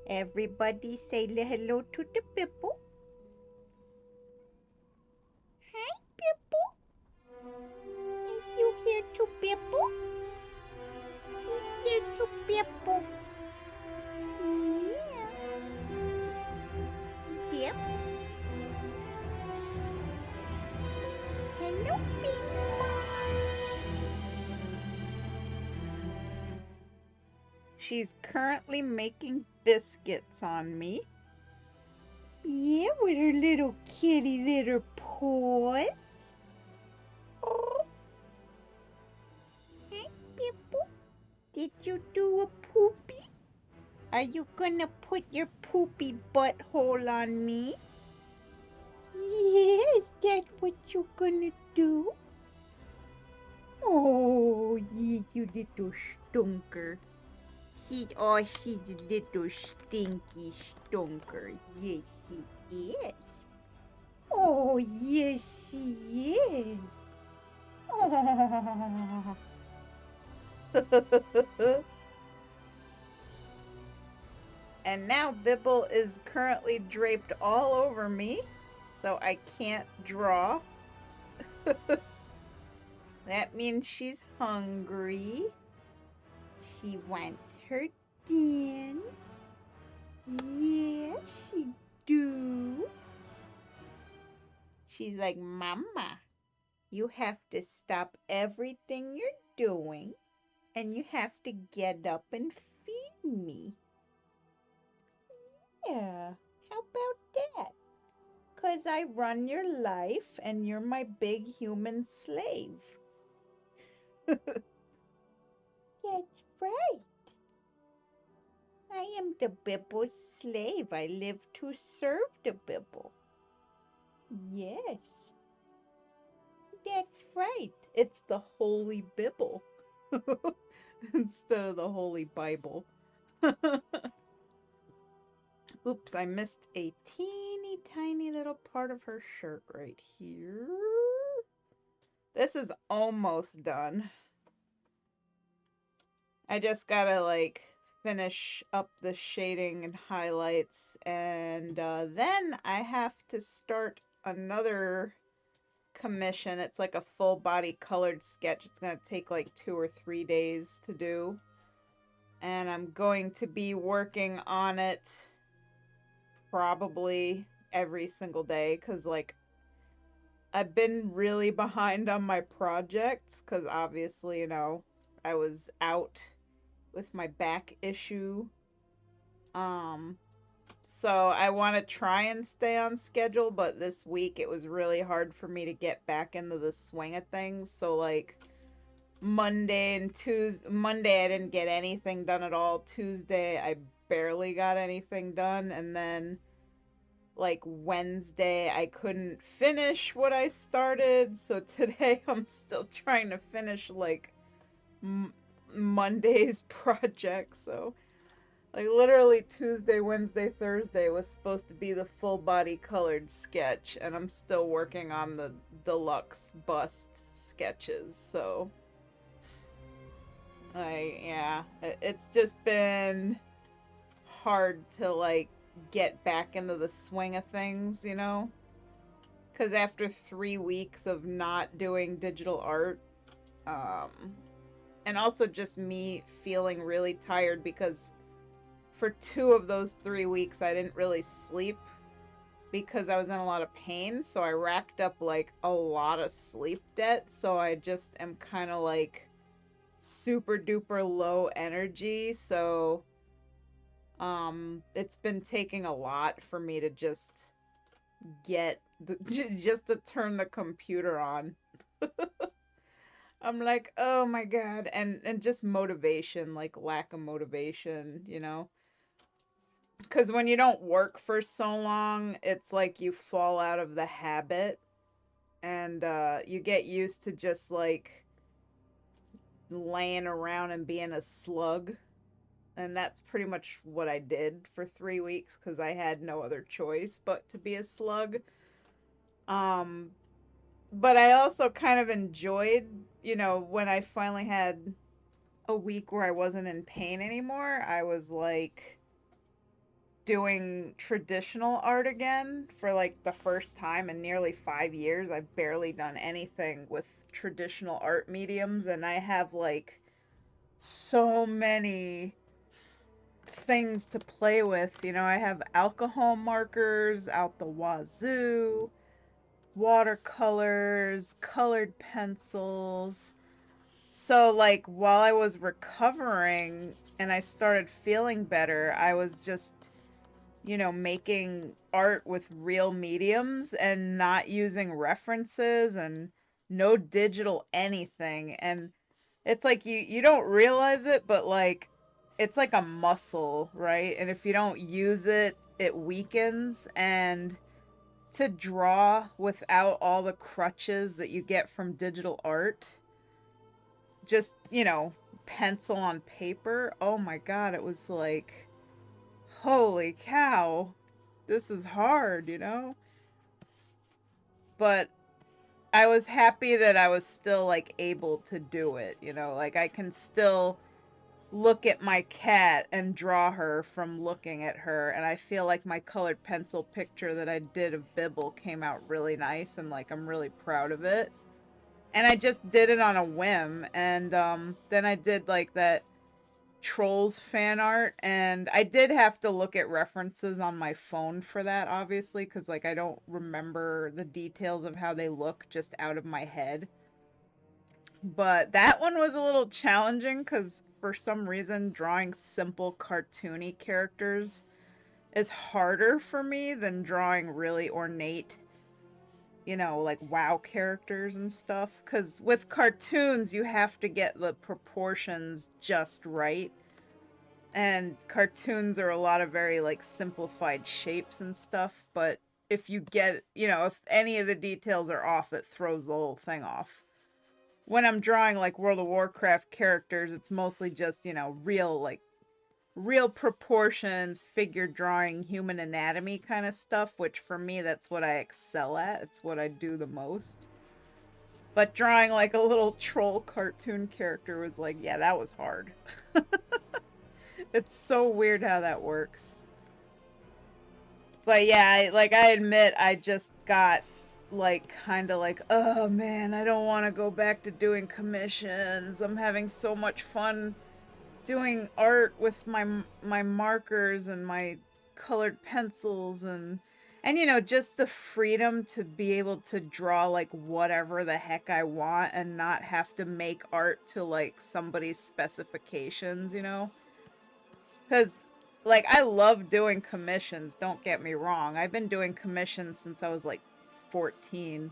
Everybody say hello to the Bibble. Hi, Bibble. Are you here to Bibble? He's here to Bibble. Yeah. Bib. Hello, Bibble. She's currently making biscuits on me. Yeah, with her little kitty litter paws. Oh. Hi, Bibble. Did you do a poopy? Are you gonna put your poopy butthole on me? Yes, that's what you're gonna do. Oh, yeah, you little stunker. She's a little stinky stunker. Yes, she is. Oh, yes, she is. Oh. And now Bibble is currently draped all over me, so I can't draw. That means she's hungry. She wants her dance. Yeah, she do. She's like, Mama, you have to stop everything you're doing and you have to get up and feed me. Yeah, how about that? 'Cause I run your life and you're my big human slave. That's right. I am the Bibble's slave. I live to serve the Bibble. Yes, that's right. It's the Holy Bibble instead of the Holy Bible. Oops, I missed a teeny tiny little part of her shirt right here. This is almost done. I just gotta like finish up the shading and highlights, and then I have to start another commission. It's like a full body colored sketch. It's gonna take like 2 or 3 days to do, and I'm going to be working on it probably every single day because like I've been really behind on my projects because obviously, I was out with my back issue. Um, so I want to try and stay on schedule, but this week it was really hard for me to get back into the swing of things. So like Monday I didn't get anything done at all. Tuesday I barely got anything done, and then like Wednesday I couldn't finish what I started. So today I'm still trying to finish like Monday's project. So like literally Tuesday, Wednesday, Thursday was supposed to be the full body colored sketch, and I'm still working on the deluxe bust sketches. So it's just been hard to like get back into the swing of things, because after 3 weeks of not doing digital art, um, and also just me feeling really tired because for 2 of those 3 weeks I didn't really sleep because I was in a lot of pain, so I racked up like a lot of sleep debt, so I just am kind of like super duper low energy. So it's been taking a lot for me to just just to turn the computer on. I'm like, oh my god, and just motivation, like lack of motivation, because when you don't work for so long, it's like you fall out of the habit, and you get used to just like laying around and being a slug. And that's pretty much what I did for 3 weeks because I had no other choice but to be a slug. Um, but I also kind of enjoyed, when I finally had a week where I wasn't in pain anymore, I was like, doing traditional art again for like the first time in nearly 5 years. I've barely done anything with traditional art mediums, and I have like so many things to play with. You know, I have alcohol markers out the wazoo, watercolors, colored pencils. So, like, while I was recovering and I started feeling better, I was just, making art with real mediums and not using references and no digital anything. And it's like you don't realize it, but like it's like a muscle, right? And if you don't use it, it weakens. And to draw without all the crutches that you get from digital art, just, pencil on paper, oh my God, it was like, holy cow, this is hard. But I was happy that I was still like able to do it. Like I can still look at my cat and draw her from looking at her, and I feel like my colored pencil picture that I did of Bibble came out really nice, and like I'm really proud of it. And I just did it on a whim, and then I did like that Trolls fan art, and I did have to look at references on my phone for that, obviously, because like I don't remember the details of how they look just out of my head. But that one was a little challenging because for some reason drawing simple cartoony characters is harder for me than drawing really ornate, like WoW characters and stuff. Because with cartoons, you have to get the proportions just right. And cartoons are a lot of very like simplified shapes and stuff. But if you get, if any of the details are off, it throws the whole thing off. When I'm drawing like World of Warcraft characters, it's mostly just, real proportions, figure drawing, human anatomy kind of stuff, which for me, that's what I excel at. It's what I do the most. But drawing like a little troll cartoon character was like, yeah, that was hard. It's so weird how that works. But yeah, I admit I just got like kind of like, oh man, I don't want to go back to doing commissions. I'm having so much fun doing art with my markers and my colored pencils, and just the freedom to be able to draw like whatever the heck I want and not have to make art to like somebody's specifications. Because like I love doing commissions, don't get me wrong. I've been doing commissions since I was like 14.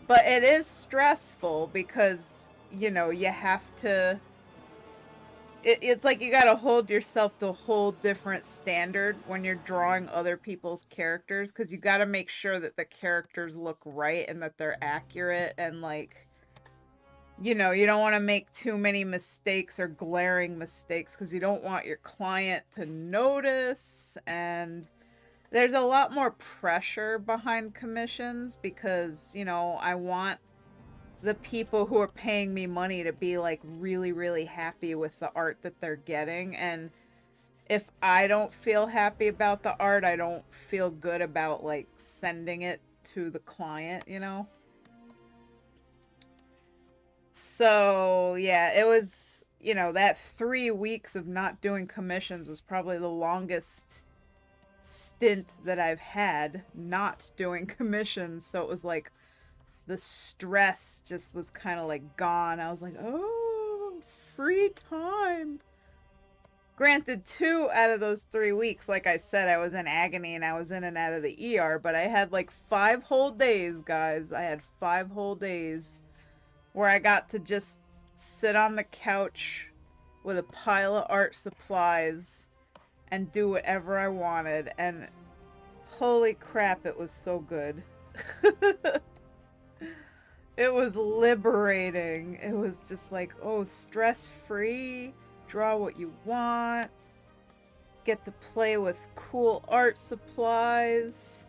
But it is stressful because, you have to it's like you gotta hold yourself to a whole different standard when you're drawing other people's characters, because you gotta make sure that the characters look right and that they're accurate, and like, you don't want to make too many mistakes or glaring mistakes because you don't want your client to notice. And there's a lot more pressure behind commissions because, I want the people who are paying me money to be like really, really happy with the art that they're getting. And if I don't feel happy about the art, I don't feel good about like sending it to the client. So, yeah, it was, that 3 weeks of not doing commissions was probably the longest stint that I've had not doing commissions. So it was like the stress just was kind of like gone. I was like, oh, free time. Granted, 2 out of those 3 weeks, like I said, I was in agony and I was in and out of the ER, but I had like 5 whole days, guys. I had 5 whole days where I got to just sit on the couch with a pile of art supplies and do whatever I wanted. And holy crap, it was so good. It was liberating. It was just like, oh, stress-free, draw what you want, get to play with cool art supplies.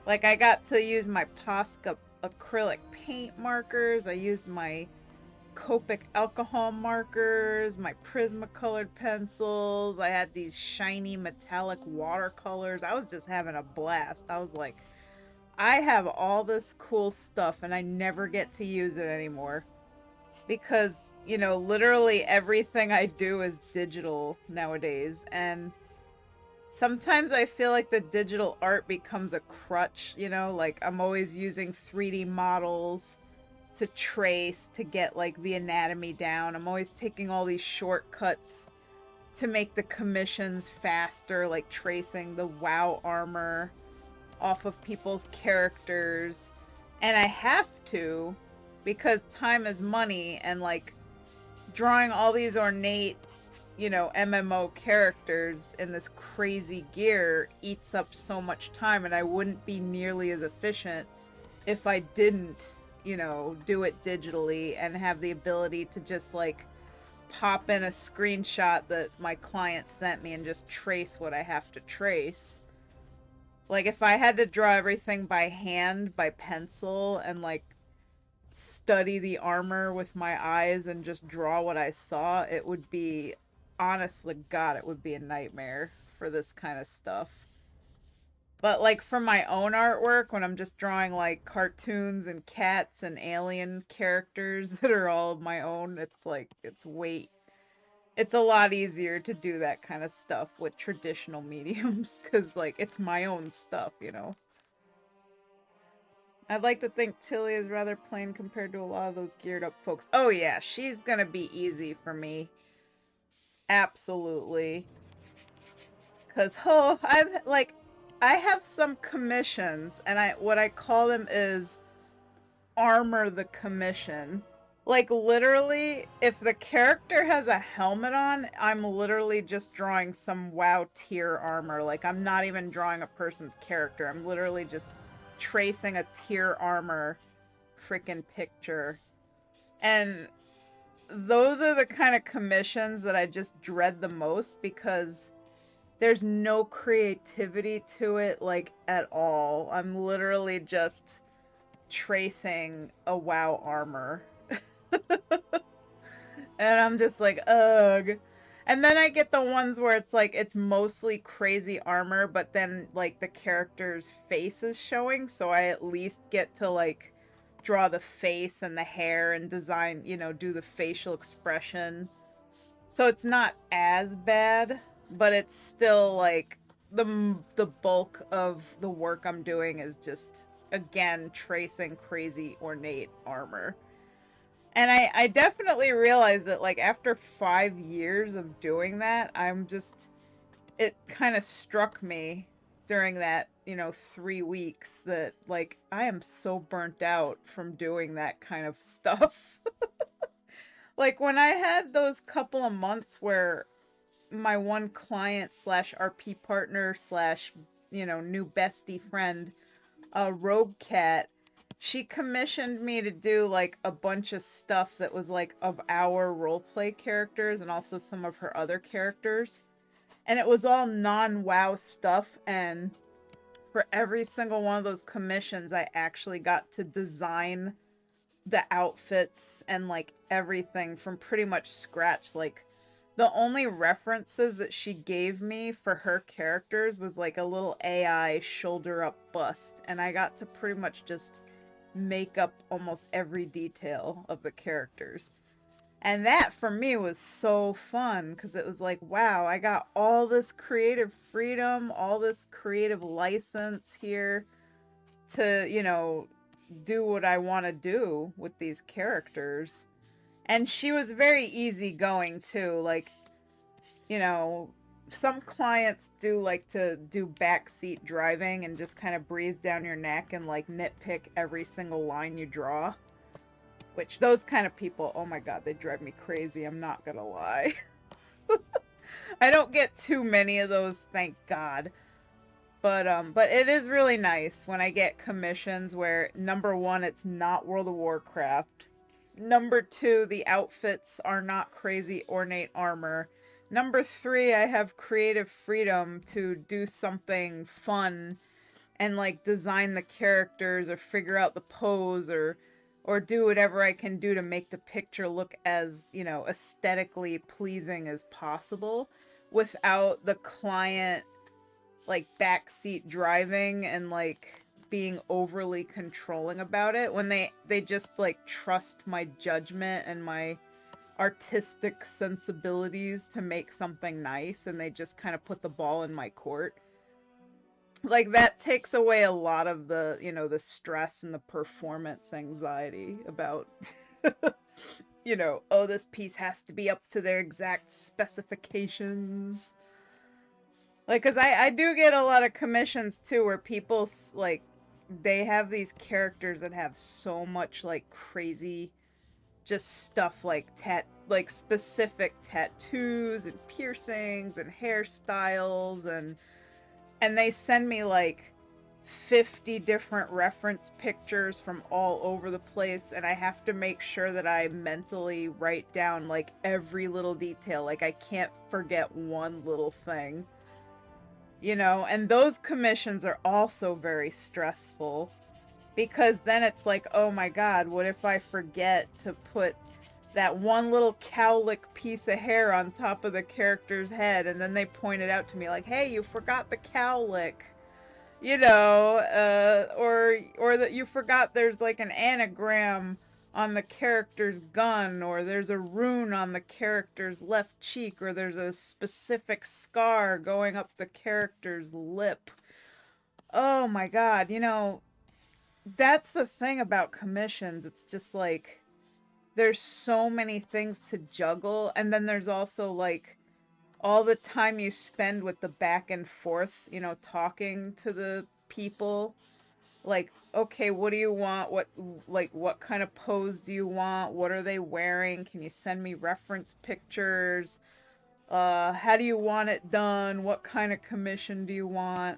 Like, I got to use my Posca acrylic paint markers. I used my Copic alcohol markers, my Prismacolored pencils. I had these shiny metallic watercolors. I was just having a blast. I was like, I have all this cool stuff and I never get to use it anymore. Because, you know, literally everything I do is digital nowadays. And sometimes I feel like the digital art becomes a crutch, you know, like I'm always using 3D models to trace to get like the anatomy down. I'm always taking all these shortcuts to make the commissions faster, like tracing the WoW armor off of people's characters. And I have to because time is money, and like drawing all these ornate, you know, MMO characters in this crazy gear eats up so much time, and I wouldn't be nearly as efficient if I didn't, you know, do it digitally and have the ability to just like pop in a screenshot that my client sent me and just trace what I have to trace. Like if I had to draw everything by hand, by pencil, and like study the armor with my eyes and just draw what I saw, it would be, honestly, God, it would be a nightmare for this kind of stuff. But like for my own artwork, when I'm just drawing like cartoons and cats and alien characters that are all of my own, it's like it's a lot easier to do that kind of stuff with traditional mediums because like it's my own stuff, you know. I'd like to think Tilly is rather plain compared to a lot of those geared up folks. Oh yeah, she's gonna be easy for me. Absolutely. Cause oh, I have some commissions, and what I call them is armor the commission. Like literally, if the character has a helmet on, I'm literally just drawing some WoW tier armor. Like I'm not even drawing a person's character. I'm literally just tracing a tier armor freaking picture. And those are the kind of commissions that I just dread the most because there's no creativity to it, like at all. I'm literally just tracing a WoW armor. And I'm just like, ugh. And then I get the ones where it's like it's mostly crazy armor, but then like the character's face is showing, so I at least get to like draw the face and the hair and design, you know, do the facial expression. So it's not as bad, but it's still like the bulk of the work I'm doing is just again tracing crazy ornate armor. And I definitely realized that like after 5 years of doing that, it kind of struck me during that, you know, 3 weeks that like I am so burnt out from doing that kind of stuff. Like when I had those couple of months where my one client slash RP partner slash, you know, new bestie friend, Rogue Cat, she commissioned me to do like a bunch of stuff that was like of our roleplay characters and also some of her other characters. And it was all non-WoW stuff. And for every single one of those commissions, I actually got to design the outfits and like everything from pretty much scratch. Like the only references that she gave me for her characters was like a little AI shoulder up bust, and I got to pretty much just make up almost every detail of the characters. And that for me was so fun because it was like, wow, I got all this creative freedom, all this creative license here to, you know, do what I want to do with these characters. And she was very easygoing too. Like, you know, some clients do like to do backseat driving and just kind of breathe down your neck and like nitpick every single line you draw. Which those kind of people, oh my god, they drive me crazy. I'm not gonna lie. I don't get too many of those, thank God. But it is really nice when I get commissions where number one, it's not World of Warcraft. Number two, the outfits are not crazy ornate armor. Number three, I have creative freedom to do something fun and like design the characters or figure out the pose or or do whatever I can do to make the picture look as, aesthetically pleasing as possible without the client like backseat driving and like being overly controlling about it, when they just like trust my judgment and my artistic sensibilities to make something nice, and they just kind of put the ball in my court. Like that takes away a lot of the, the stress and the performance anxiety about oh, this piece has to be up to their exact specifications. Like, cause I do get a lot of commissions too, where people like, they have these characters that have so much like crazy just stuff like like specific tattoos and piercings and hairstyles, and they send me like 50 different reference pictures from all over the place, and I have to make sure that I mentally write down like every little detail. Like I can't forget one little thing. And those commissions are also very stressful, because then it's like, oh my god, what if I forget to put that one little cowlick piece of hair on top of the character's head, and then they point it out to me like, hey, you forgot the cowlick, or that you forgot there's like an anagram on the character's gun, or there's a rune on the character's left cheek, or there's a specific scar going up the character's lip. Oh my god, that's the thing about commissions. It's just like there's so many things to juggle, and then there's also like all the time you spend with the back and forth, talking to the people. Like, okay, what do you want? What kind of pose do you want? What are they wearing? Can you send me reference pictures? How do you want it done? What kind of commission do you want?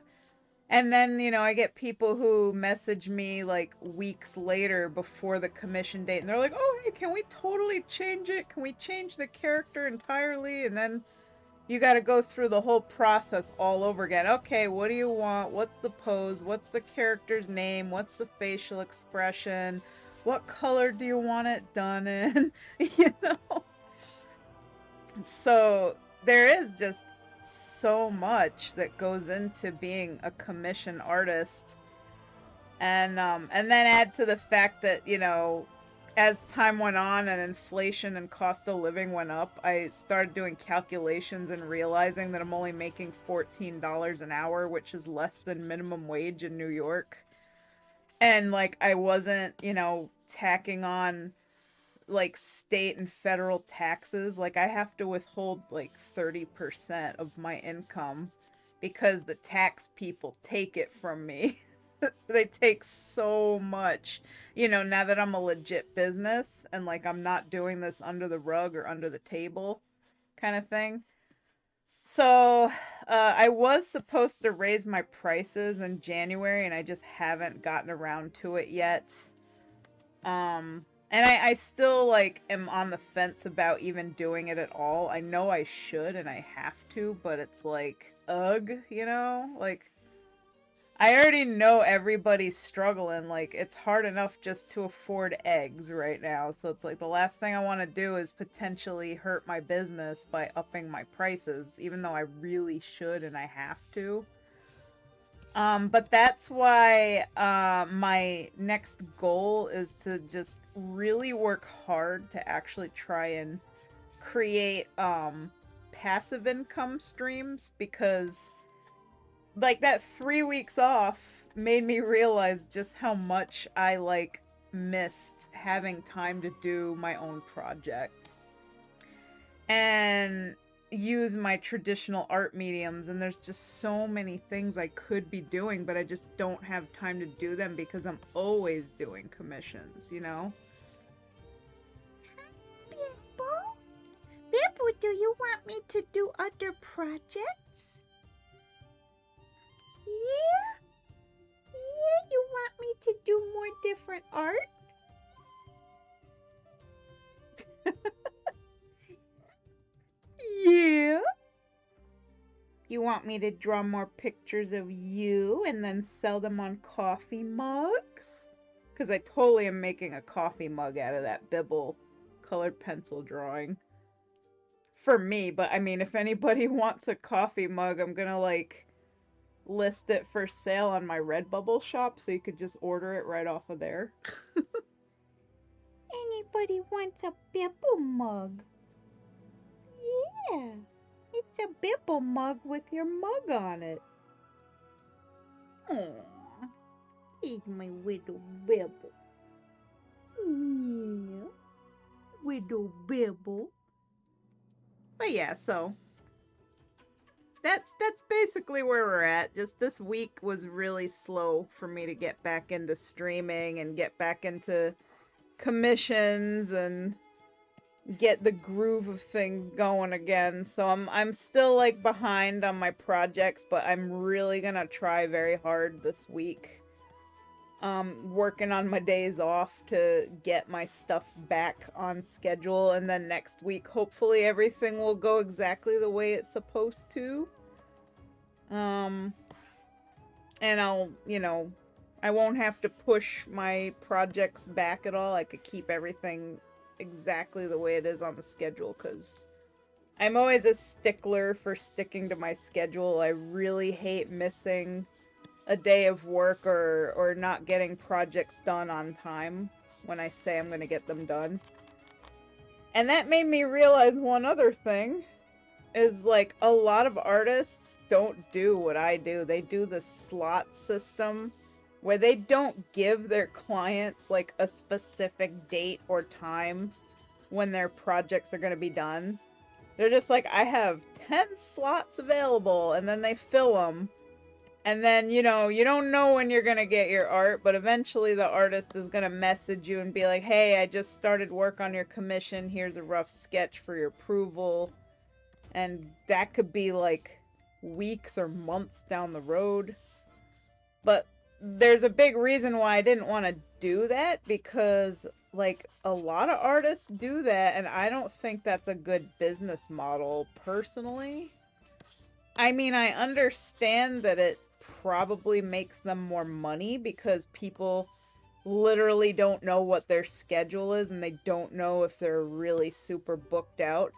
And then, I get people who message me like weeks later before the commission date, and they're like, oh, hey, can we totally change it? Can we change the character entirely? And then you got to go through the whole process all over again. Okay, what do you want? What's the pose? What's the character's name? What's the facial expression? What color do you want it done in? you know? So there is just so much that goes into being a commission artist. And then add to the fact that, as time went on and inflation and cost of living went up, I started doing calculations and realizing that I'm only making $14 an hour, which is less than minimum wage in New York. And like I wasn't, tacking on like state and federal taxes. Like I have to withhold like 30% of my income because the tax people take it from me. They take so much, now that I'm a legit business and like I'm not doing this under the rug or under the table kind of thing. So I was supposed to raise my prices in January, and I just haven't gotten around to it yet. And I still like am on the fence about even doing it at all. I know I should and I have to, but it's like, ugh, like I already know everybody's struggling. Like, it's hard enough just to afford eggs right now. So it's like the last thing I want to do is potentially hurt my business by upping my prices, even though I really should and I have to. But that's why my next goal is to just really work hard to actually try and create passive income streams, because like that 3 weeks off made me realize just how much I like missed having time to do my own projects and use my traditional art mediums. And there's just so many things I could be doing, but I just don't have time to do them because I'm always doing commissions, Bimbo? Bimbo, do you want me to do other projects? Yeah? Yeah, you want me to do more different art? Yeah? You want me to draw more pictures of you and then sell them on coffee mugs? Because I totally am making a coffee mug out of that Bibble colored pencil drawing. For me, but I mean, if anybody wants a coffee mug, I'm gonna like list it for sale on my Redbubble shop so you could just order it right off of there. Anybody wants a Bibble mug? Yeah, it's a Bibble mug with your mug on it. Aww, he's my little Bibble. Yeah, little Bibble. But yeah, so that's basically where we're at. Just this week was really slow for me to get back into streaming and get back into commissions and get the groove of things going again. So I'm still like behind on my projects, but I'm really gonna try very hard this week. Working on my days off to get my stuff back on schedule, and then next week hopefully everything will go exactly the way it's supposed to. And I'll, I won't have to push my projects back at all. I could keep everything exactly the way it is on the schedule, because I'm always a stickler for sticking to my schedule. I really hate missing a day of work or not getting projects done on time when I say I'm going to get them done. And that made me realize one other thing is like a lot of artists don't do what I do. They do the slot system where they don't give their clients like a specific date or time when their projects are going to be done. They're just like, I have 10 slots available, and then they fill them. And then, you don't know when you're going to get your art, but eventually the artist is going to message you and be like, hey, I just started work on your commission. Here's a rough sketch for your approval. And that could be like weeks or months down the road. But there's a big reason why I didn't want to do that, because like a lot of artists do that, and I don't think that's a good business model personally. I mean, I understand that it probably makes them more money because people literally don't know what their schedule is and they don't know if they're really super booked out.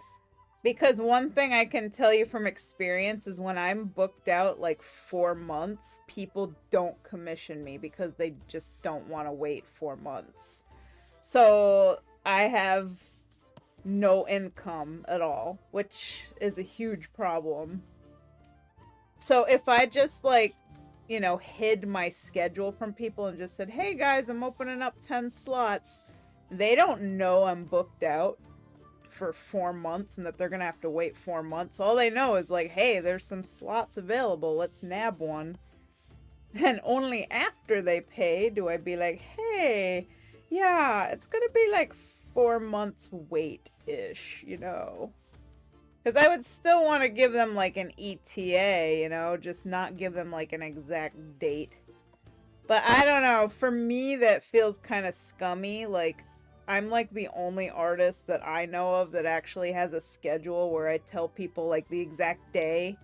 Because one thing I can tell you from experience is when I'm booked out like 4 months, people don't commission me because they just don't want to wait 4 months. So I have no income at all, which is a huge problem. So if I just like, hid my schedule from people and just said, hey guys, I'm opening up 10 slots, they don't know I'm booked out for 4 months and that they're gonna have to wait 4 months. All they know is like, hey, there's some slots available, let's nab one. And only after they pay do I be like, hey, yeah, it's gonna be like 4 months wait-ish, Because I would still want to give them like an ETA, just not give them like an exact date. But I don't know, for me that feels kind of scummy. Like, I'm like the only artist that I know of that actually has a schedule where I tell people like the exact day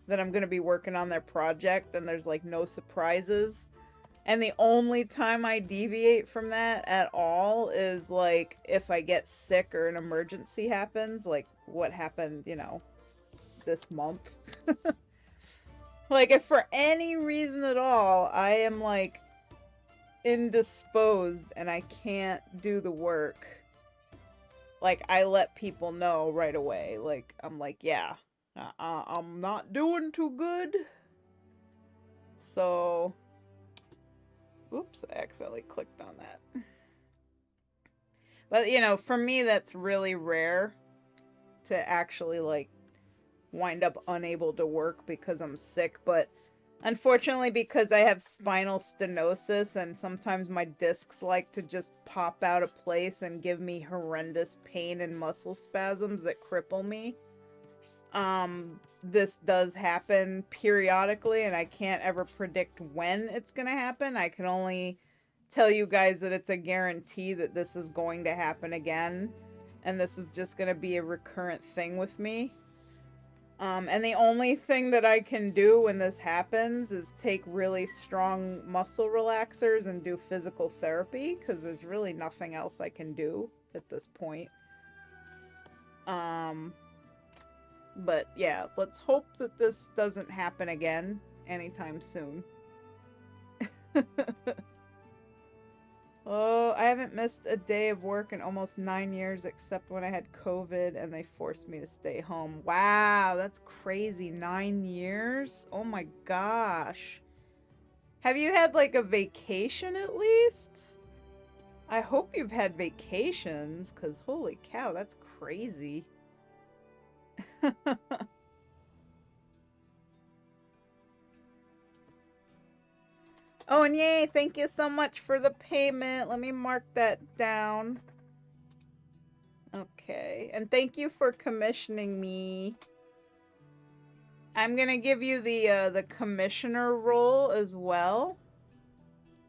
that I'm going to be working on their project, and there's like no surprises. And the only time I deviate from that at all is like if I get sick or an emergency happens, like what happened, this month. Like if for any reason at all I am like indisposed and I can't do the work, like I let people know right away. Like I'm like, yeah, I'm not doing too good. So, oops, I accidentally clicked on that. But for me that's really rare to actually like wind up unable to work because I'm sick. But unfortunately, because I have spinal stenosis and sometimes my discs like to just pop out of place and give me horrendous pain and muscle spasms that cripple me, this does happen periodically, and I can't ever predict when it's gonna happen. I can only tell you guys that it's a guarantee that this is going to happen again, and this is just gonna be a recurrent thing with me. And the only thing that I can do when this happens is take really strong muscle relaxers and do physical therapy, because there's really nothing else I can do at this point. But yeah, let's hope that this doesn't happen again anytime soon. Oh, I haven't missed a day of work in almost 9 years, except when I had COVID and they forced me to stay home. Wow, that's crazy. 9 years? Oh my gosh. Have you had like a vacation at least? I hope you've had vacations, because holy cow, that's crazy. Oh, and yay, thank you so much for the payment. Let me mark that down. Okay, and thank you for commissioning me. I'm gonna give you the commissioner role as well.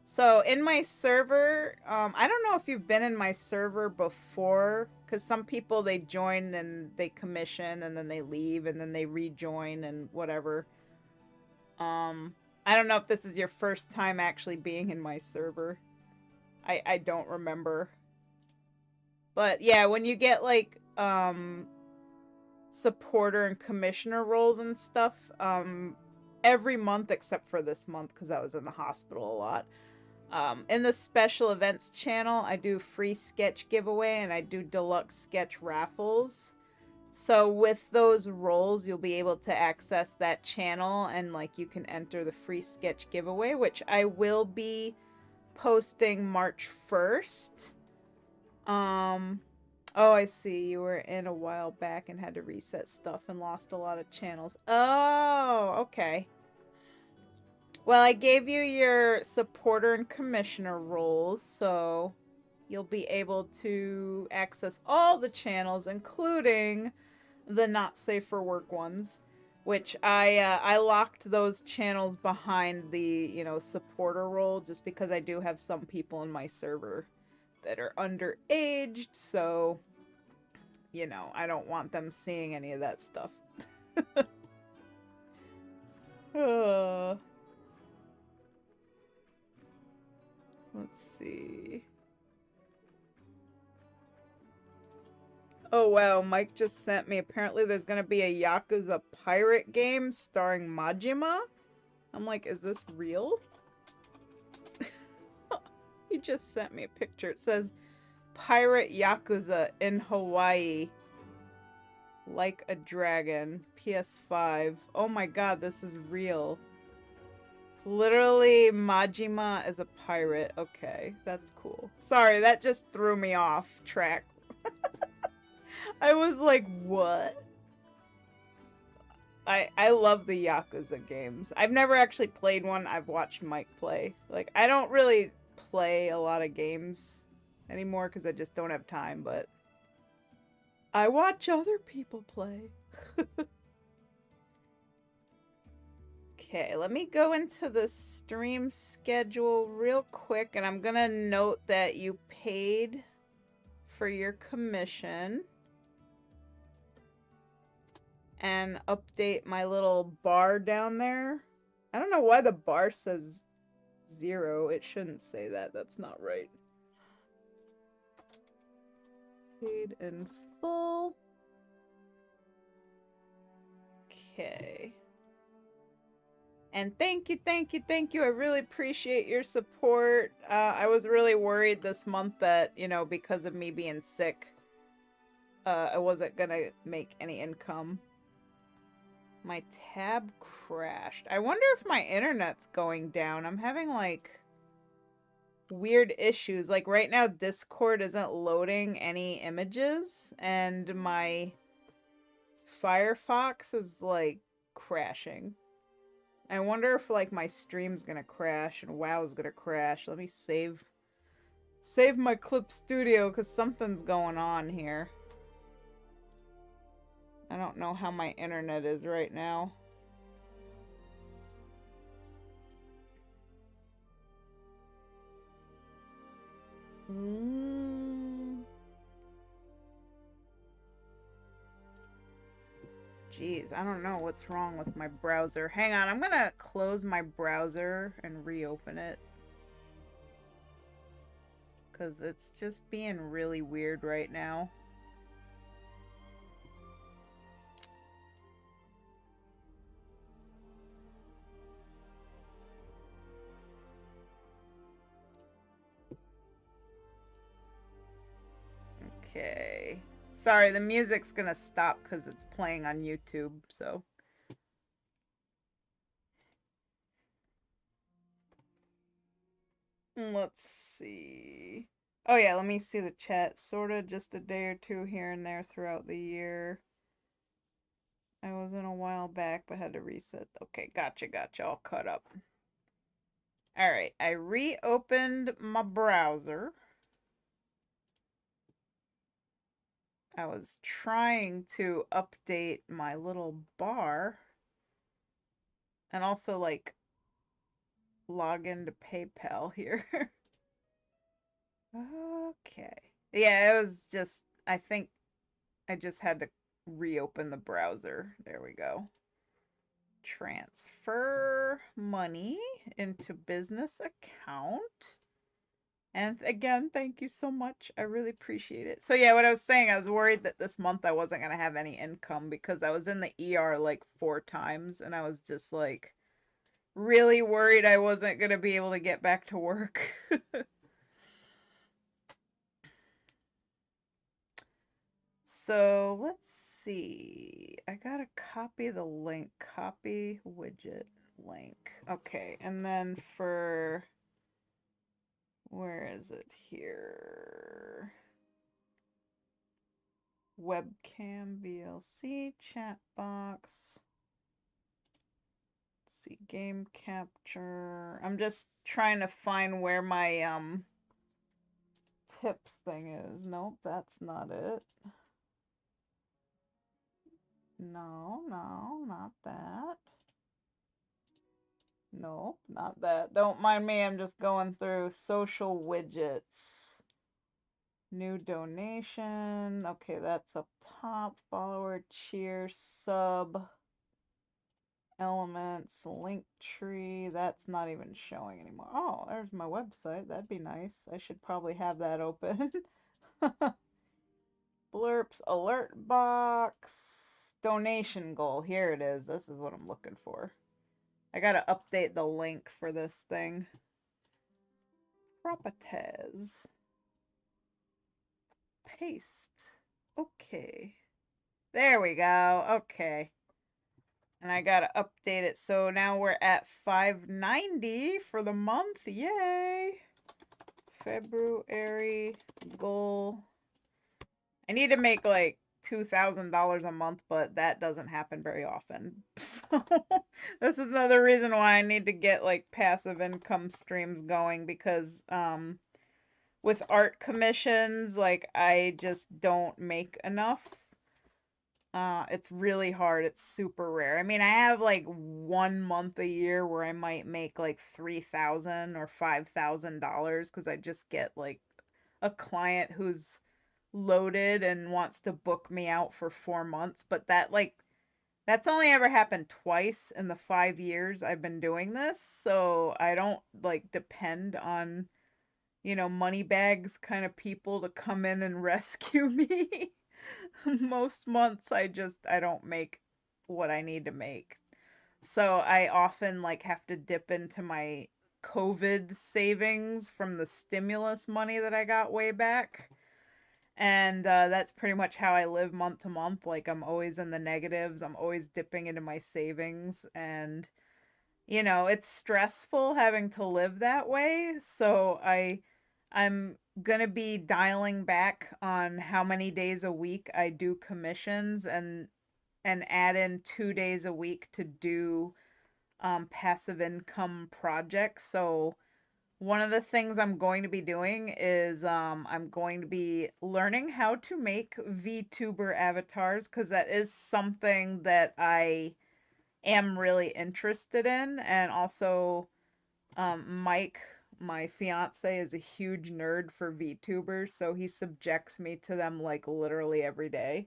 So in my server, I don't know if you've been in my server before, because some people they join and they commission and then they leave and then they rejoin and whatever. I don't know if this is your first time actually being in my server. I don't remember. But yeah, when you get like supporter and commissioner roles and stuff, every month except for this month because I was in the hospital a lot. In the special events channel, I do free sketch giveaway and I do deluxe sketch raffles. So with those roles, you'll be able to access that channel and like you can enter the free sketch giveaway, which I will be posting March 1st. Oh, I see. You were in a while back and had to reset stuff and lost a lot of channels. Oh, okay. Well, I gave you your supporter and commissioner roles, so you'll be able to access all the channels, including the not safe for work ones, which I locked those channels behind the supporter role just because I do have some people in my server that are underaged, so I don't want them seeing any of that stuff. Let's see. Oh wow, Mike just sent me. Apparently there's gonna be a Yakuza pirate game starring Majima. I'm like, is this real? He just sent me a picture. It says Pirate Yakuza in Hawaii. Like a Dragon. PS5. Oh my god, this is real. Literally, Majima is a pirate. Okay, that's cool. Sorry, that just threw me off track. I was like, what? I love the Yakuza games. I've never actually played one. I've watched Mike play. Like, I don't really play a lot of games anymore because I just don't have time, but I watch other people play. Okay, let me go into the stream schedule real quick, and I'm gonna note that you paid for your commission and update my little bar down there. I don't know why the bar says 0. It shouldn't say that. That's not right. Paid in full. Okay. And thank you, thank you, thank you. I really appreciate your support. I was really worried this month that, because of me being sick, I wasn't gonna make any income. My tab crashed. I wonder if my internet's going down. I'm having, like, weird issues. Like, right now, Discord isn't loading any images, and my Firefox is, like, crashing. I wonder if, like, my stream's gonna crash and WoW's gonna crash. Let me save my Clip Studio, because something's going on here. I don't know how my internet is right now. Jeez, I don't know what's wrong with my browser. Hang on, I'm gonna close my browser and reopen it. Because it's just being really weird right now. Okay. Sorry, the music's gonna stop because it's playing on YouTube, so. Let's see. Oh yeah, let me see the chat. Sorta just a day or two here and there throughout the year. I was in a while back, but had to reset. Okay, gotcha. All caught up. Alright, I reopened my browser. I was trying to update my little bar and also like log into PayPal here. Okay. Yeah, it was just, I think I just had to reopen the browser. There we go. Transfer money into business account. And again, thank you so much. I really appreciate it. So yeah, what I was saying, I was worried that this month I wasn't going to have any income because I was in the ER like 4 times and I was just like really worried I wasn't going to be able to get back to work. So let's see. I gotta copy the link. Copy widget link. Okay, and then for where is it here? Webcam, VLC, chat box. Let's see, game capture. I'm just trying to find where my tips thing is. Nope, that's not it. No, not that. Nope, not that. Don't mind me, I'm just going through social widgets. New donation. Okay, that's up top. Follower, cheer, sub, elements, link tree. That's not even showing anymore. Oh, there's my website. That'd be nice. I should probably have that open. Blurps, alert box, donation goal. Here it is. This is what I'm looking for. I gotta update the link for this thing. Properties. Paste. Okay. There we go. Okay. And I gotta update it. So now we're at 590 for the month. Yay. February goal. I need to make like $2,000 a month, but that doesn't happen very often. So this is another reason why I need to get like passive income streams going because with art commissions, like I just don't make enough. It's really hard. It's super rare. I mean, I have like 1 month a year where I might make like 3,000 or $5,000 because I just get like a client who's loaded and wants to book me out for 4 months. But that's only ever happened twice in the 5 years I've been doing this. So I don't like depend on, money bags kind of people to come in and rescue me. Most months I don't make what I need to make. So I often like have to dip into my COVID savings from the stimulus money that I got way back. And that's pretty much how I live month to month. Like I'm always in the negatives. I'm always dipping into my savings and it's stressful having to live that way. So I'm gonna be dialing back on how many days a week I do commissions and add in 2 days a week to do passive income projects. So one of the things I'm going to be doing is I'm going to be learning how to make VTuber avatars because that is something that I am really interested in. And also, Mike, my fiance, is a huge nerd for VTubers, so he subjects me to them like literally every day.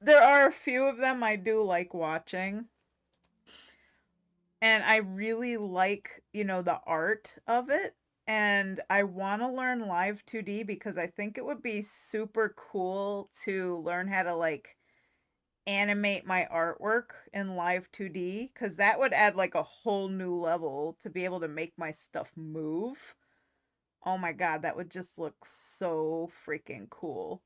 There are a few of them I do like watching. And I really like, the art of it. And I want to learn Live 2D because I think it would be super cool to learn how to like animate my artwork in Live 2D because that would add like a whole new level to be able to make my stuff move. Oh my God, that would just look so freaking cool.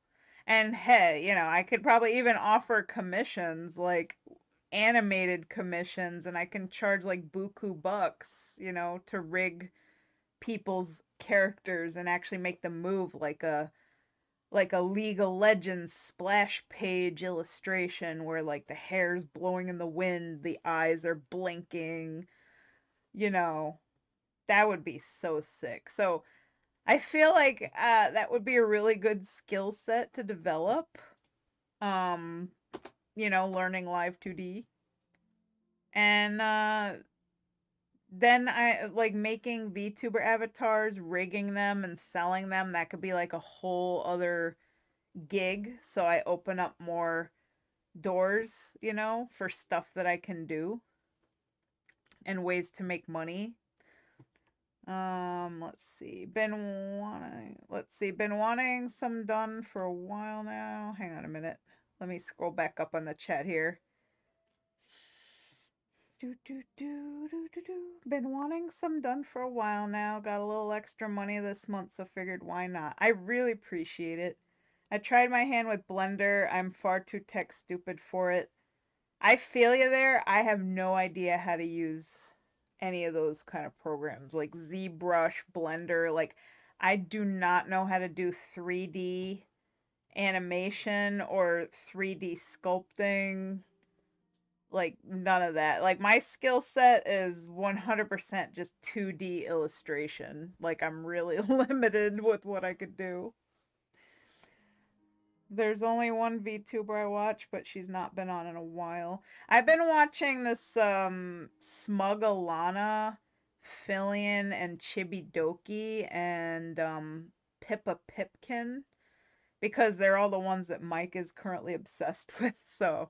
And hey, I could probably even offer commissions like animated commissions and I can charge like buku bucks, to rig people's characters and actually make them move like a League of Legends splash page illustration where like the hair's blowing in the wind, the eyes are blinking, you know. That would be so sick. So I feel like that would be a really good skill set to develop. Um, learning live 2D. And then I like making VTuber avatars, rigging them and selling them. That could be like a whole other gig. So I open up more doors, for stuff that I can do and ways to make money. Let's see. Been wanting some done for a while now. Hang on a minute. Let me scroll back up on the chat here. Been wanting some done for a while now. Got a little extra money this month, so figured why not. I really appreciate it. I tried my hand with Blender. I'm far too tech stupid for it. I feel you there. I have no idea how to use any of those kind of programs like ZBrush, Blender. Like, I do not know how to do 3D animation or 3D sculpting. Like, none of that. Like, my skill set is 100% just 2D illustration. Like, I'm really limited with what I could do. There's only one VTuber I watch, but she's not been on in a while. I've been watching this Smug Alana, Fillion, and Chibidoki, and Pippa Pipkin because they're all the ones that Mike is currently obsessed with. So,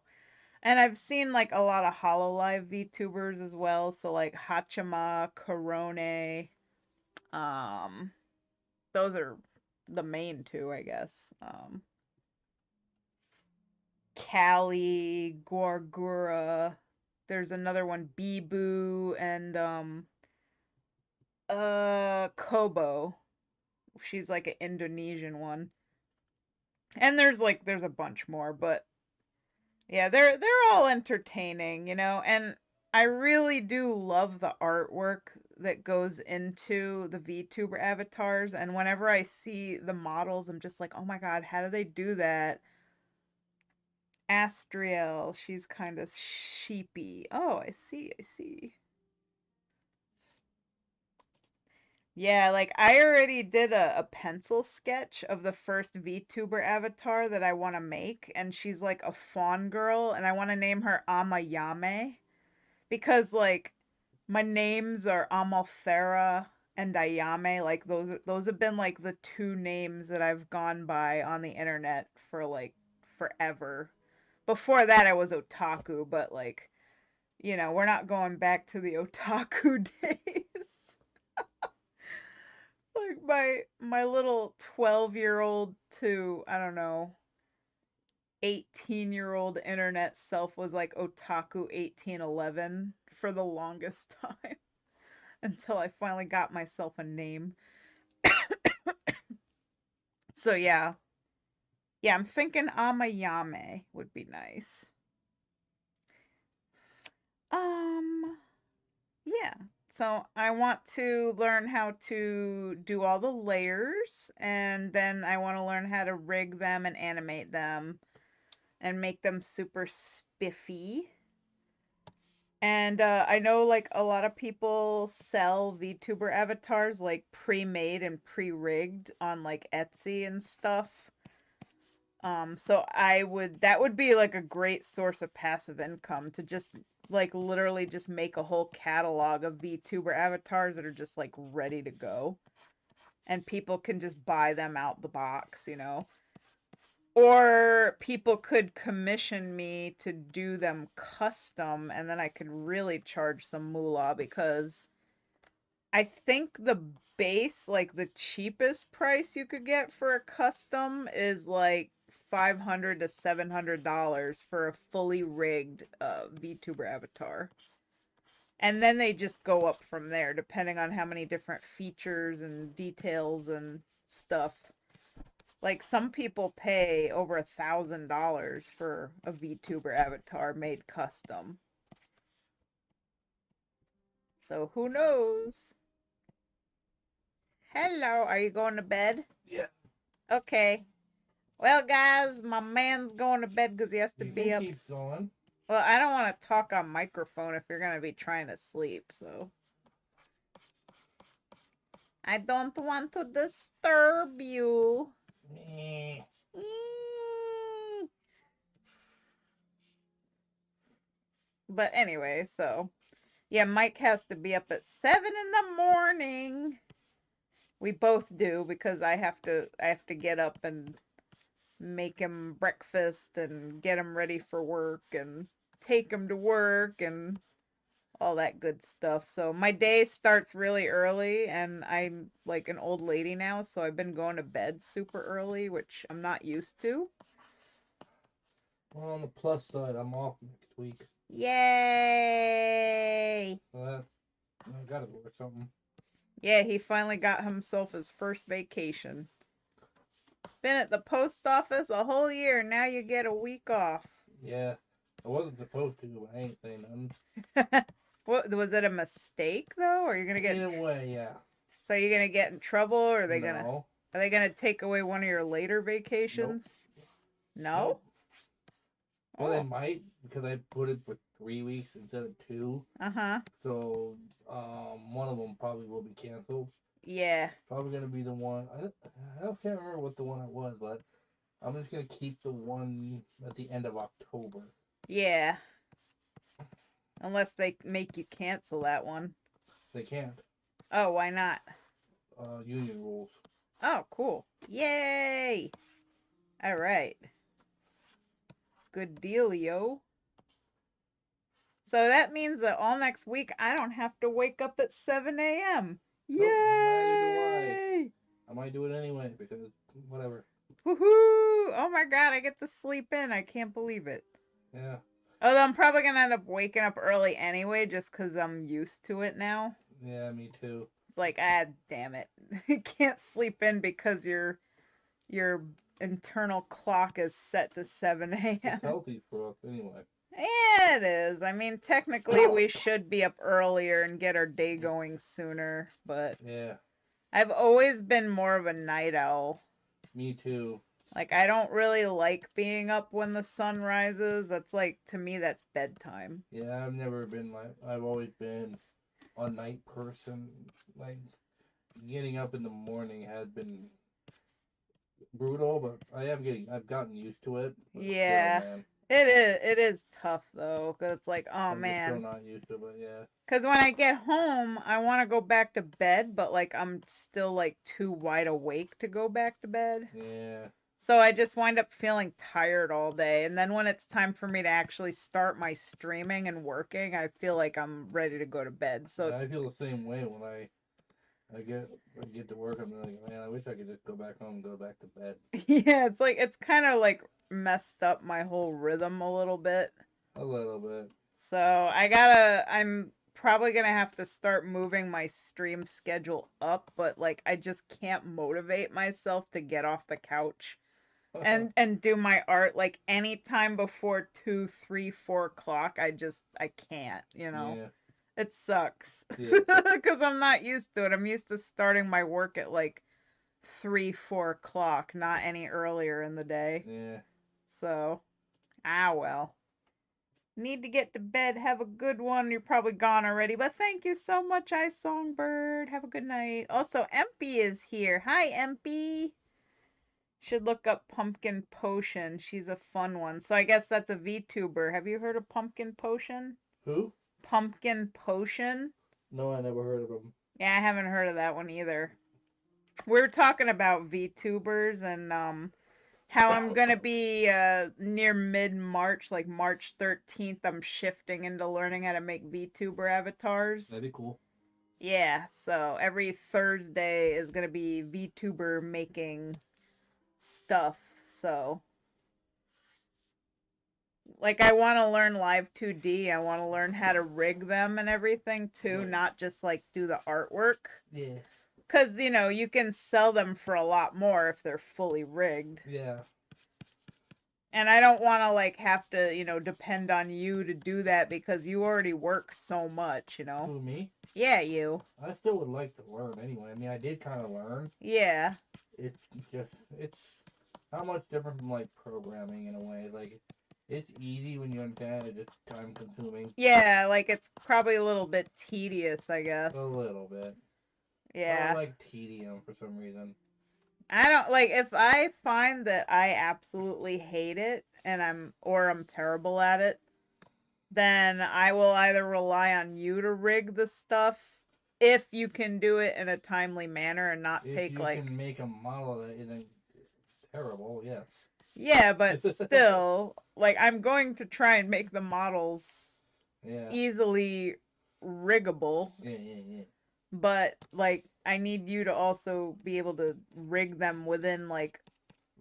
and I've seen like a lot of Hololive VTubers as well. So like Hachima, Korone, um, those are the main two, I guess. Callie, Gorgura. There's another one, Bibu, and Kobo. She's like an Indonesian one. And there's a bunch more, but yeah, they're all entertaining, and I really do love the artwork that goes into the VTuber avatars, and whenever I see the models, I'm just like, "Oh my God, how do they do that?" Astriel, she's kind of sheepy. Oh, I see, I see. Yeah, like I already did a pencil sketch of the first VTuber avatar that I want to make, and she's like a fawn girl, and I want to name her Amayame because like my names are Amalthera and Ayame. Like those have been like the two names that I've gone by on the internet for like forever. Before that, I was otaku, but like, we're not going back to the otaku days. Like my little 12-year-old to, I don't know, 18-year-old internet self was like otaku 1811 for the longest time until I finally got myself a name. So yeah. Yeah, I'm thinking Amayame would be nice. Um Yeah. So I want to learn how to do all the layers, and then I want to learn how to rig them and animate them and make them super spiffy. And I know like a lot of people sell VTuber avatars like pre-made and pre-rigged on like Etsy and stuff. So that would be like a great source of passive income to just like literally just make a whole catalog of VTuber avatars that are just like ready to go. And people can just buy them out the box. Or people could commission me to do them custom, and then I could really charge some moolah because I think the base, like the cheapest price you could get for a custom is like $500 to $700 for a fully rigged VTuber avatar. And then they just go up from there depending on how many different features and details and stuff. Like some people pay over $1,000 for a VTuber avatar made custom. So who knows? Hello, are you going to bed? Yeah. Okay. Well, guys, my man's going to bed because he has to You be can up. keep going. Well, I don't want to talk on microphone if you're going to be trying to sleep, so. I don't want to disturb you. Eh. But anyway, so. Yeah, Mike has to be up at 7 in the morning. We both do because I have to get up and make him breakfast and get him ready for work and take him to work and all that good stuff. So my day starts really early and I'm like an old lady now, so I've been going to bed super early, which I'm not used to. Well, on the plus side, I'm off next week. Yay! So that I gotta work something. Yeah, he finally got himself his first vacation. Been at the post office a whole year, now you get a week off. Yeah, I wasn't supposed to, but I ain't saying nothing. What was it a mistake though? Or you're gonna get In a way, yeah. so you're gonna get in trouble or No. are they gonna take away one of your later vacations? No? Nope. Well, they Oh. might because I put it for 3 weeks instead of 2. Uh-huh. So, one of them probably will be canceled. Yeah. Probably gonna be the one. I can't remember what the one it was, but I'm just gonna keep the one at the end of October. Yeah. Unless they make you cancel that one. They can't. Oh, why not? Union rules. Oh, cool. Yay! All right. Good deal, yo. So that means that all next week I don't have to wake up at 7 a.m. Nope, neither do I. Yay! I might do it anyway because whatever. Woohoo! Oh my god, I get to sleep in. I can't believe it. Yeah. Although I'm probably gonna end up waking up early anyway, just because I'm used to it now. Yeah, me too. It's like, damn it, you can't sleep in because your internal clock is set to 7 It's a.m. healthy for us anyway. Yeah, it is. I mean, technically we should be up earlier and get our day going sooner, but Yeah, I've always been more of a night owl. me too. Like, I don't really like being up when the sun rises. That's like, to me, that's bedtime. Yeah, I've never been like. I've always been a night person. Like getting up in the morning has been brutal, but I've gotten used to it. But Yeah, still, man, it is tough though, because it's like, oh I'm just still man. not used to it. But yeah, Because when I get home, I want to go back to bed, but like I'm still like too wide awake to go back to bed. yeah. So I just wind up feeling tired all day. And then when it's time for me to actually start my streaming and working, I feel like I'm ready to go to bed. So Yeah, it's I feel the same way when I get to work. I'm like, man, I wish I could just go back home and go back to bed. yeah, it's like it's kind of like messed up my whole rhythm a little bit. A little bit. So I'm probably gonna have to start moving my stream schedule up, but like I just can't motivate myself to get off the couch and do my art like anytime before 2, 3, 4 o'clock. I can't, you know. Yeah. It sucks Yeah. because I'm not used to it. I'm used to starting my work at like 3, 4 o'clock, not any earlier in the day. Yeah. So, well. Need to get to bed. Have a good one. You're probably gone already, but thank you so much, Ice Songbird. Have a good night. Also, Empy is here. Hi, Empy. Should look up Pumpkin Potion. She's a fun one. So I guess that's a VTuber. Have you heard of Pumpkin Potion? Who? Pumpkin Potion? No, I never heard of him. Yeah, I haven't heard of that one either. We were talking about VTubers and how I'm gonna be near mid-March, like March 13th, I'm shifting into learning how to make VTuber avatars. That'd be cool. Yeah, so every Thursday is gonna be VTuber making stuff. So, like, I want to learn Live 2D. I want to learn how to rig them and everything too, Right. not just like do the artwork. Yeah. Because, you know, you can sell them for a lot more if they're fully rigged. Yeah. And I don't want to, like, have to, you know, depend on you to do that because you already work so much, you know? Who, me? Yeah, you. I still would like to learn anyway. I mean, I did kind of learn. Yeah. It's just, it's not much different from, like, programming in a way. Like, it's easy when you understand it, it's time consuming. Yeah, like, it's probably a little bit tedious, I guess. A little bit. I Yeah. don't like tedium for some reason. I don't like if I find that I absolutely hate it and I'm terrible at it, then I will either rely on you to rig the stuff if you can do it in a timely manner and not If take you like can make a model that isn't terrible, yes. yeah, but still like I'm going to try and make the models Yeah. easily riggable, Yeah. but like I need you to also be able to rig them within like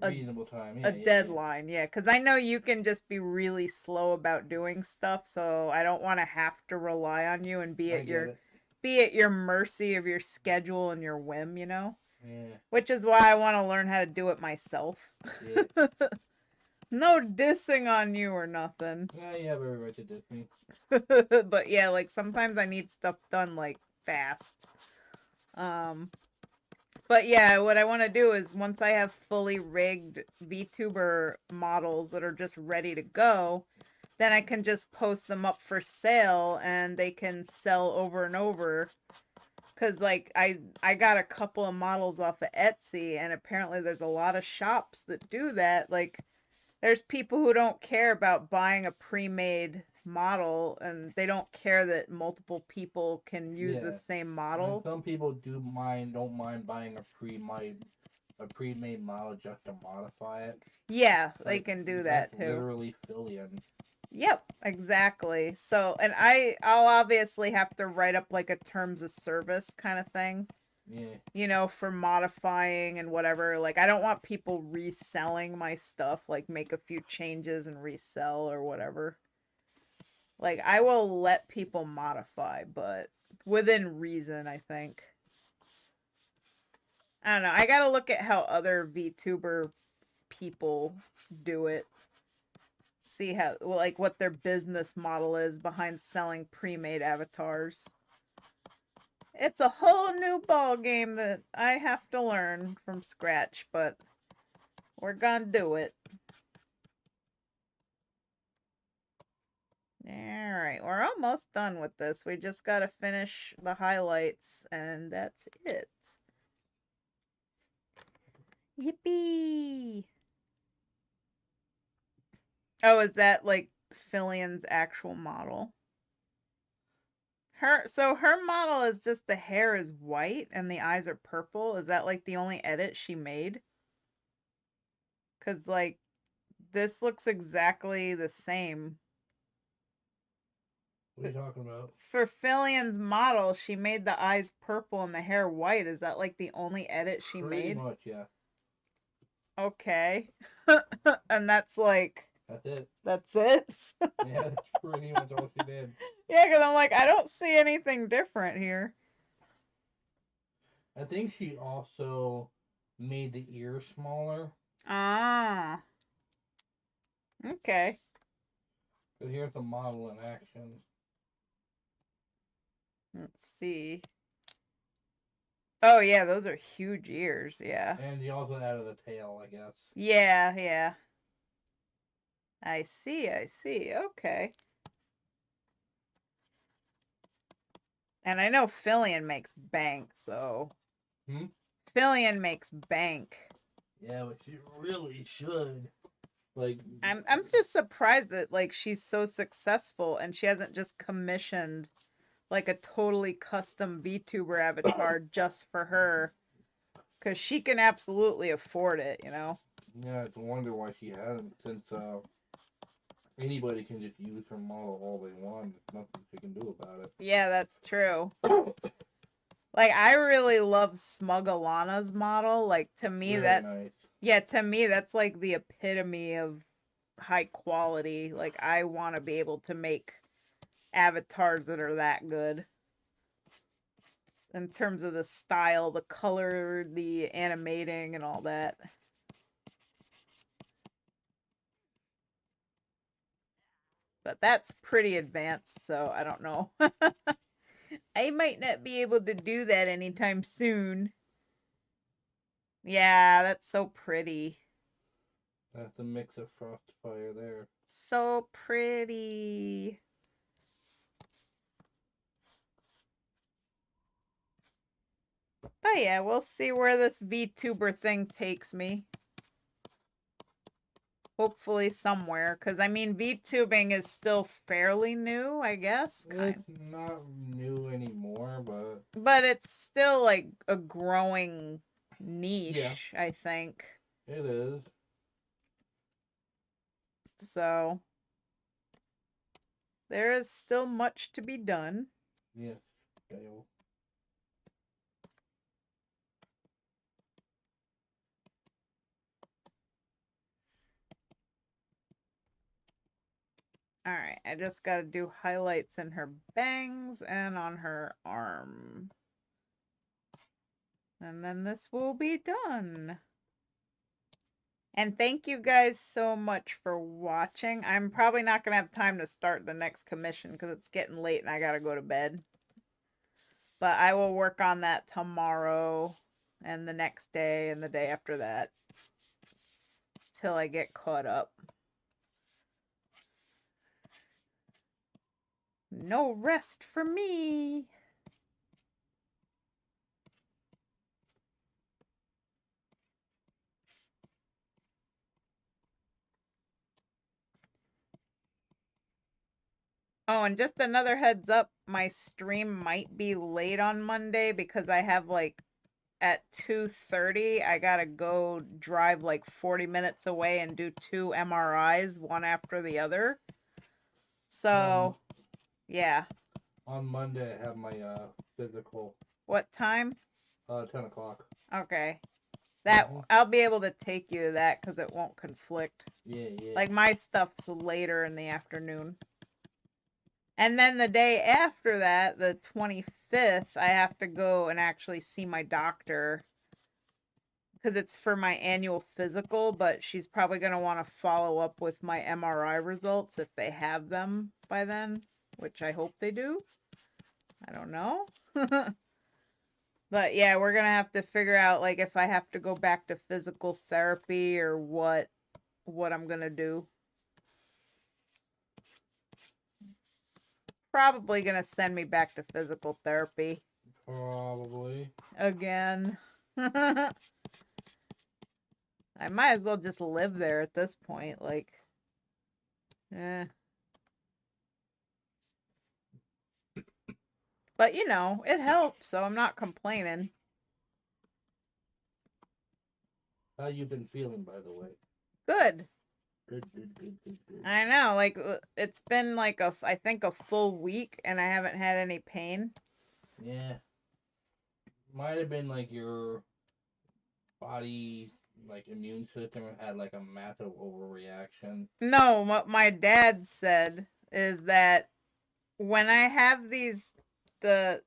Reasonable time. a Yeah. deadline, yeah, because I know you can just be really slow about doing stuff, so I don't want to have to rely on you and I get it. be at your mercy of your schedule and your whim, you know? Yeah. Which is why I want to learn how to do it myself. Yeah. No dissing on you or nothing. Yeah, you have every right to diss me. But yeah, like sometimes I need stuff done like fast. Um But yeah, what I want to do is once I have fully rigged VTuber models that are just ready to go, then I can just post them up for sale and they can sell over and over. Cause like I got a couple of models off of Etsy and apparently there's a lot of shops that do that. Like there's people who don't care about buying a pre-made model and they don't care that multiple people can use the Yeah. same And model. some people don't mind buying a pre-made model just to modify it. Yeah, they Like, can do that's that too. literally fillion. Yep, exactly. So, and I'll obviously have to write up like a terms of service kind of thing, Yeah. you know, for modifying and whatever. Like I don't want people reselling my stuff, like make a few changes and resell or whatever. Like I will let people modify, but within reason, I think. I don't know. I got to look at how other VTuber people do it. See how like what their business model is behind selling pre-made avatars. It's a whole new ball game that I have to learn from scratch, but we're gonna do it. All right, we're almost done with this. We just gotta finish the highlights, and that's it. Yippee! Oh, is that like Fillion's actual model? Her model is just the hair is white and the eyes are purple. Is that like the only edit she made? Cause like this looks exactly the same. What are you talking about? For Fillion's model, she made the eyes purple and the hair white. Is that like the only edit she Pretty made? much, yeah. Okay. And that's like That's it. that's it. Yeah, that's pretty much all she did. Yeah, because I'm like I don't see anything different here. I think she also made the ears smaller. Ah. Okay. But here's the model in action. Let's see. Oh yeah, those are huge ears. Yeah. And she also added a tail, I guess. Yeah, yeah. I see, I see. Okay. And I know Fillion makes bank, so. Fillion makes bank. Yeah, but she really should. Like, I'm just surprised that like she's so successful and she hasn't just commissioned like a totally custom VTuber avatar just for her. Cause she can absolutely afford it, you know? Yeah, it's a wonder why she hasn't, since anybody can just use her model all they want. There's nothing she can do about Yeah, that's true. it. Like, I really love Smug-Alana's model. Like, to me, Very that's, nice. yeah, to me, that's like the epitome of high quality. Like, I want to be able to make avatars that are that good in terms of the style, the color, the animating, and all that. But that's pretty advanced, so I don't know. I might not be able to do that anytime soon. Yeah, that's so pretty. That's a mix of Frostfire there. So pretty. But yeah, we'll see where this VTuber thing takes me. Hopefully somewhere, because I mean, VTubing is still fairly new, I guess. It's not new anymore, But it's still like a growing yeah, niche, I think. it is. So there is still much to be done. Yes, Dale. Alright, I just gotta do highlights in her bangs and on her arm. And then this will be done. And thank you guys so much for watching. I'm probably not going to have time to start the next commission because it's getting late and I got to go to bed. But I will work on that tomorrow and the next day and the day after that till I get caught up. No rest for me. Oh, and just another heads up, my stream might be late on Monday because I have like at 2:30 I got to go drive like 40 minutes away and do 2 MRIs one after the other. So, yeah. On Monday, I have my physical. What time? 10 o'clock. Okay. That I'll be able to take you to that cuz it won't conflict. Yeah, yeah. Like my stuff's later in the afternoon. And then the day after that, the 25th, I have to go and actually see my doctor because it's for my annual physical, but she's probably going to want to follow up with my MRI results if they have them by then, which I hope they do. I don't know. But yeah, we're going to have to figure out like if I have to go back to physical therapy or what I'm going to do. Probably going to send me back to physical therapy. Probably. Again. I might as well just live there at this point. Like, eh. But you know, it helps, so I'm not complaining. How you been feeling, by the way? Good. Good. I know, like it's been like I think a full week and I haven't had any pain. Yeah. Might have been like your body, like immune system had like a massive overreaction. No, what my dad said is that when I have the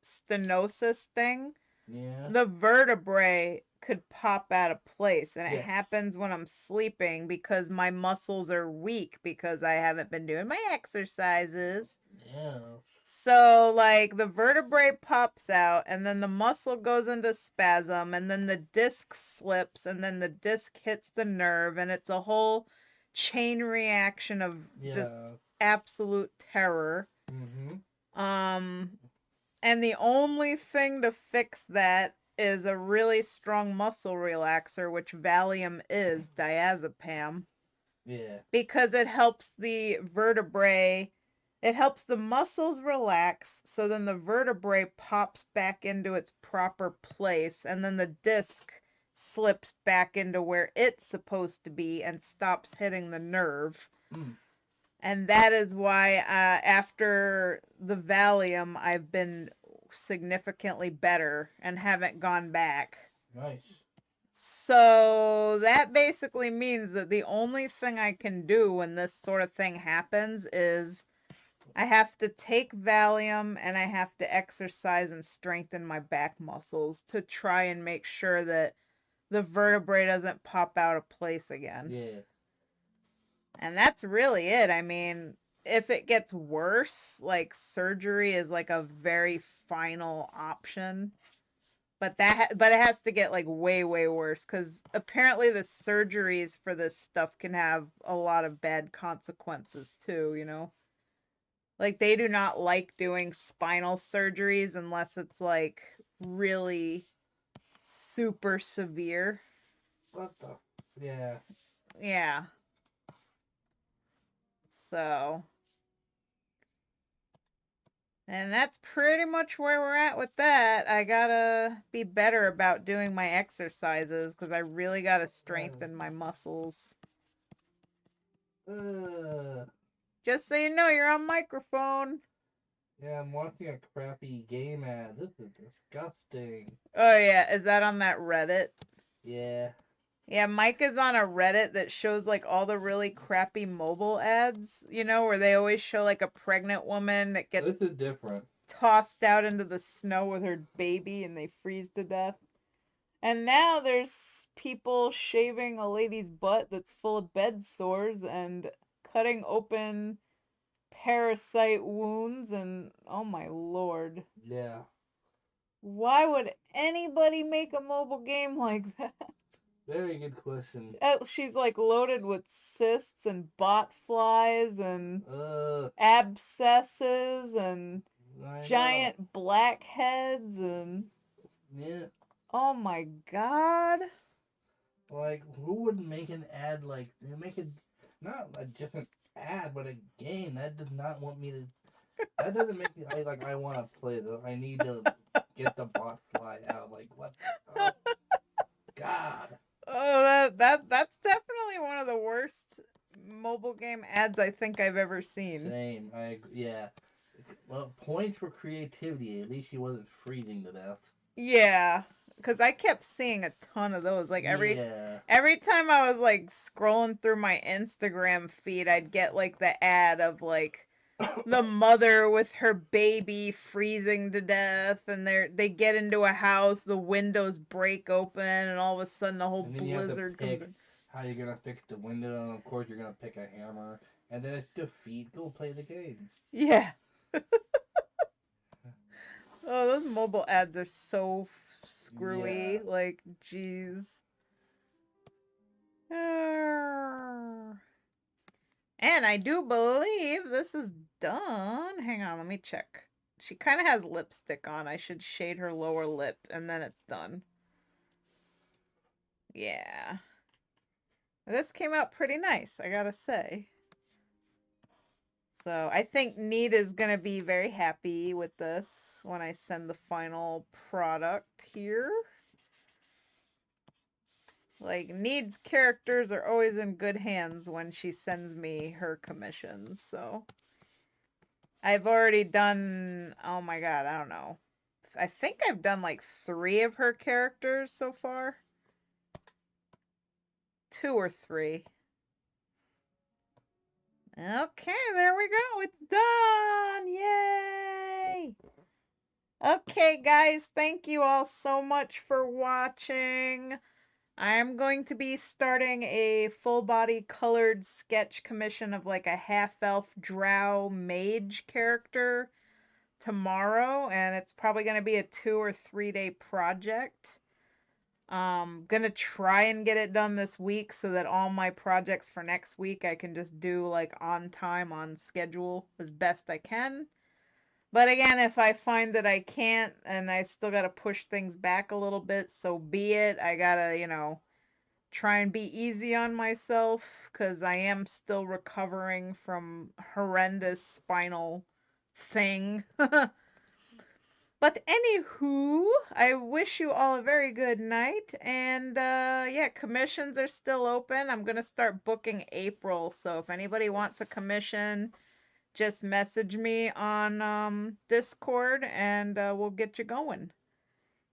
stenosis thing, Yeah. the vertebrae could pop out of place and it Yeah. happens when I'm sleeping because my muscles are weak because I haven't been doing my exercises. Yeah. So like the vertebrae pops out and then the muscle goes into spasm and then the disc slips and then the disc hits the nerve and it's a whole chain reaction of just absolute terror. And the only thing to fix that is a really strong muscle relaxer, which Valium is, diazepam. Yeah. Because it helps the vertebrae, it helps the muscles relax, so then the vertebrae pops back into its proper place, and then the disc slips back into where it's supposed to be and stops hitting the nerve. Mm. And that is why after the Valium, I've been significantly better and haven't gone back. Nice. So that basically means that the only thing I can do when this sort of thing happens is I have to take Valium and I have to exercise and strengthen my back muscles to try and make sure that the vertebrae doesn't pop out of place again. Yeah. And that's really it. I mean, if it gets worse, like surgery is like a very final option. But but it has to get like way worse cuz apparently the surgeries for this stuff can have a lot of bad consequences too, you know. Like they do not like doing spinal surgeries unless it's like really super severe. What the? Yeah. Yeah. So, and that's pretty much where we're at with that. I gotta be better about doing my exercises because I really gotta strengthen my muscles. Uh, Just so you know, you're on microphone. yeah, I'm watching a crappy game ad. This is disgusting. Oh, yeah. Is that on that Reddit? Yeah. Yeah, Mike is on a Reddit that shows like all the really crappy mobile ads, you know, where they always show like a pregnant woman that gets This is different. tossed out into the snow with her baby and they freeze to death. And now there's people shaving a lady's butt that's full of bed sores and cutting open parasite wounds and oh my lord. Yeah. Why would anybody make a mobile game like that? Very good question. She's like loaded with cysts and bot flies and Uh, abscesses and I know. giant blackheads and Yeah. oh my god. Like, who would make an ad like make it not just an ad, but a game that does not want me to. That doesn't make me. I want to play this. I need to get the bot fly out. Like what? Oh God. Oh, that's definitely one of the worst mobile game ads I think I've ever seen. Same. I agree. Yeah. Well, points for creativity. At least she wasn't freezing to death. Yeah, because I kept seeing a ton of those. Like Yeah. every time I was like scrolling through my Instagram feed, I'd get like the ad of like the mother with her baby freezing to death, and they get into a house, the windows break open, and all of a sudden the whole And then you have to blizzard comes pick in. how you're gonna fix the window, and of course you're gonna pick a hammer, and then it's defeat. Go play the game. Yeah. Oh, those mobile ads are so screwy. Yeah. Like, jeez. And I do believe this is done. Hang on, let me check. She kind of has lipstick on. I should shade her lower lip, and then it's done. Yeah. This came out pretty nice, I gotta say. So I think Need is gonna be very happy with this when I send the final product here. Like, Need's characters are always in good hands when she sends me her commissions, so. I've already done, oh my god, I don't know. I think I've done like 3 of her characters so far. 2 or 3. Okay, there we go. It's done. Yay! Okay, guys, thank you all so much for watching. I'm going to be starting a full body colored sketch commission of like a half elf drow mage character tomorrow, and it's probably going to be a 2 or 3 day project. Gonna try and get it done this week so that all my projects for next week I can just do like on time, on schedule as best I can. But again, if I find that I can't and I still gotta push things back a little bit, so be it. I gotta, you know, try and be easy on myself because I am still recovering from horrendous spinal thing. But anywho, I wish you all a very good night. And yeah, commissions are still open. I'm gonna start booking April. So if anybody wants a commission, just message me on Discord and we'll get you going.